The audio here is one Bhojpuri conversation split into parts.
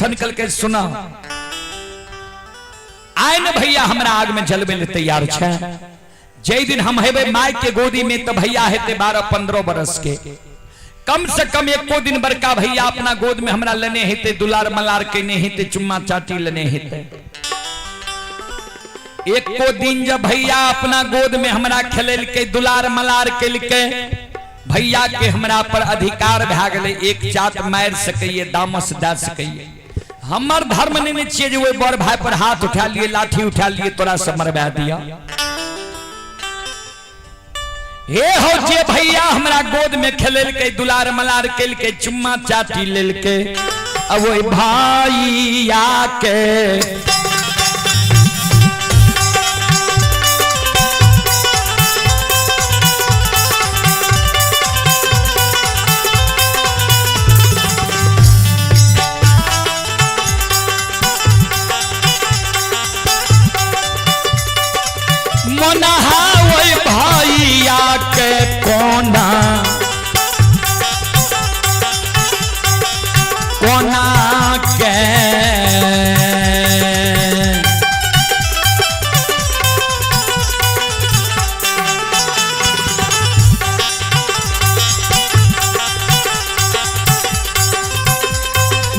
लक्षण कल के सुना आए न भैया हमरा आग में जलबे ले तैयार छे। जय दिन हम हेबे माई के गोदी में तो भैया हेते 12-15 बरस के, कम से कम एको दिन बड़का भैया अपना गोद में हमरा लेने हेते, दुलार मलार केने हेते, चुम्मा चाटी लेने हेते। एको दिन जब भैया अपना गोद में हमरा खेल के दुलार मलार के भैया के हमरा पर अधिकार भा गए, एक चाट मार सके, दामस दे सके। हमर धर्म नहीं चाहिए जो वो बड़ भाई पर हाथ उठा लिए, लाठी उठा लिए, तोरा से मरवा दिया। हे हो जे भैया हमरा गोद में खेल के दुलार मलार के चुम्मा चाटी लेल के, अब वो भाईया के भैया के कोना कोना के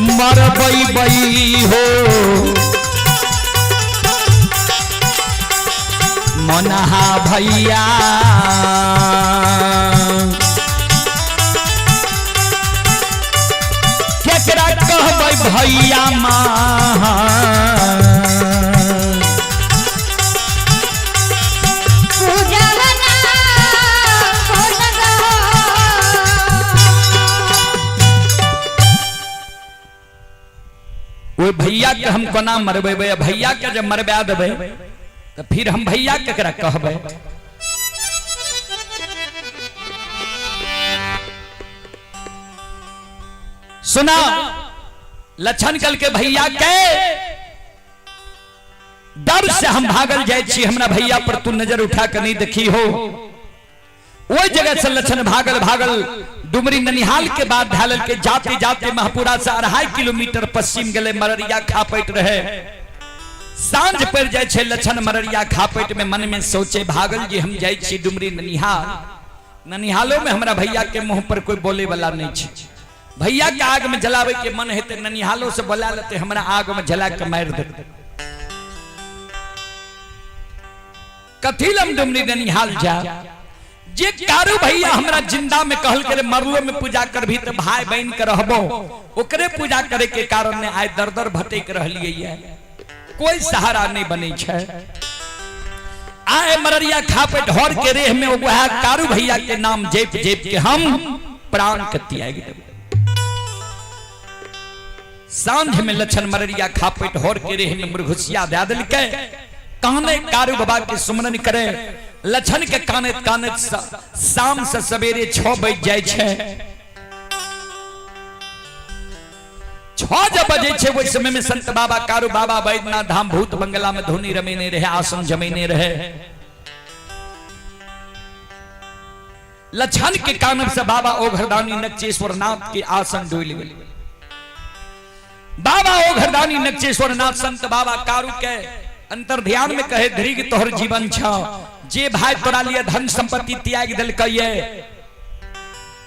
मरबई बई हो मनहा भैया केकरा कहबै भैया माँ वो भैया के हम कोना मरबे, भैया के जब मरबा देबे तो फिर हम भैया केकरा कहबे। सुना लक्षण कल के भैया के डर से हम भागल जाए छी, हमरा भैया पर तू नजर उठा कर नहीं देखी हो। वो जगह से लक्षण भागल भागल डुमरी ननिहाल के बाद ढालल के जाते जाते महपुरा से 2.5 किलोमीटर पश्चिम गले मररिया खापैट रहे। सांझ पर जाए छे लक्षण मररिया खापैट में मन में सोचे भागल जी हम जाए छी डुमरी ननिहाल, ननिहालों में हमरा भैया के मुंह पर कोई बोले वाला नहीं छे। भैया के आग में जलावे के मन हेते, ननिहालों से बोला लेते हमरा आग में जला के मार देते। कथिलम डुमरी ननिहाल जा जे कारू भैया हमरा जिंदा में कहल करे मरलो में पूजा कर भी तो भाई बहन के रहबो, ओकरे पूजा करे के कारण ने आय दर दर भटक रहलिए है, कोई सहारा नहीं बने छे। आए मररिया खापैट हर के रेह में वह कारू भैया के नाम जेप जेप के हम प्राण के त्याग देब। सांझ में लक्षण मररिया खापैट हर के रेह में मृगुसिया दे दिल के काने कारू बाबा के सुमरन करे। लक्षण के काने काने शाम से सवेरे 6 बज जाए छे। 6 बजे छे वो समय में संत बाबा कारू बाबा बैद्यनाथ धाम भूत बंगला में धुनी रमेने रहे, आसन जमेने रहे। लक्षण के कानन से बाबा ओघरदानी नक्षेश्वर नाथ के आसन डोल गए। बाबा ओघरदानी नक्षेश्वर नाथ संत बाबा कारू के अंतर ध्यान में कहे धृग तोहर जीवन छ, जे भाई तोरा लिए धन संपत्ति त्याग दिल कहिए,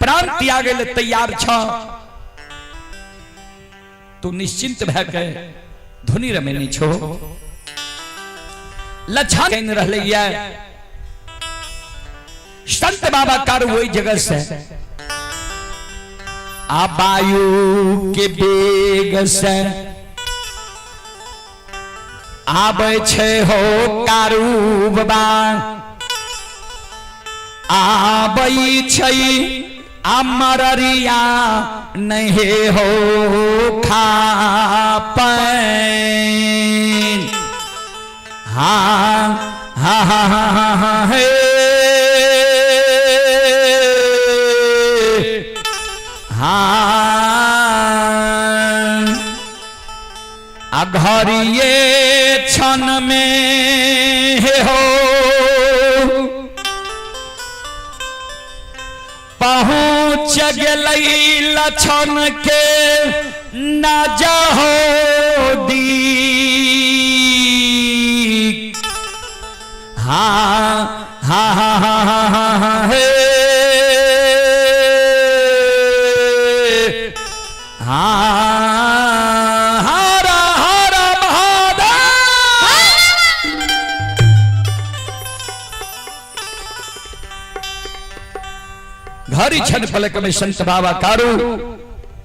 प्राण त्याग ले तैयार छ, तू निश्चिंत भय के धुनी रमेनी छो। लक्षण कहीं रहले संत बाबा कारू वही जगह से आबायु के बेग से आबे छे हो कारू बाबा, आबई छे अमररिया नहीं हो खापैन। हाँ हाँ हाँ हाँ हाँ हे हाँ अघरिए क्षण में हो पहुँच गई लक्षण के न जाहो क्षण पलक में संत बाबा कारू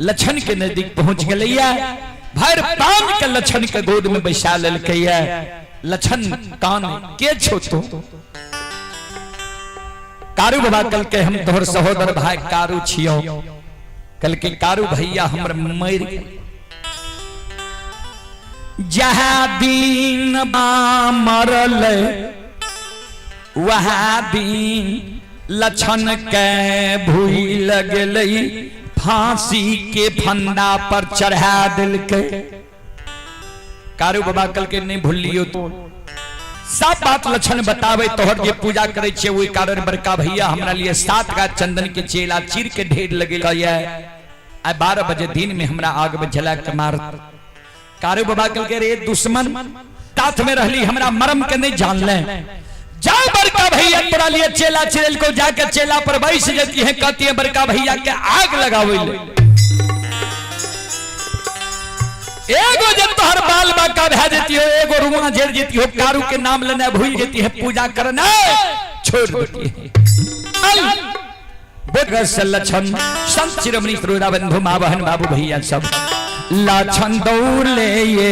लछन के नजदीक पहुंच गलैया भर पान के लछन के गोद में बैसा ललकैया लछन कान के छोटो कारू बाबा कल के हम तोहर सहोदर भाई कारू छियो कल के कारू भैया हमर मर जहाँ दिन मरल वहाँ दिन लछन के भूल गई फांसी के फंदा पर चढ़ा दिल के कारू बाबा कल के नहीं भूलियो तो सब बात लक्षण बतावे तोहर जे पूजा करे छे ओई कारण बड़का भैया हमरा लिए 7 गाछ चंदन के चेला चीर के ढेर लगे आ 12 बजे दिन में हमरा आग में जला के मार कारू बाबा कल के रे दुश्मन साथ में रहली हमरा मरम के नहीं जान ले जाओ बड़का भैया तोरा लिए चेला चिरल को जाकर चेला पर बैठ जाती है कहती है बड़का भैया के आग लगावे ले एगो जब तोहर बाल बाका भे जेती हो एगो रुआ झेड़ जेती हो कारू के नाम लेना भूल जेती है पूजा करना छोड़ देती है बोधगस लछन संत शिरोमणि श्रोता बंधु मां बहन बाबू भैया सब लछन दौड़ ले ये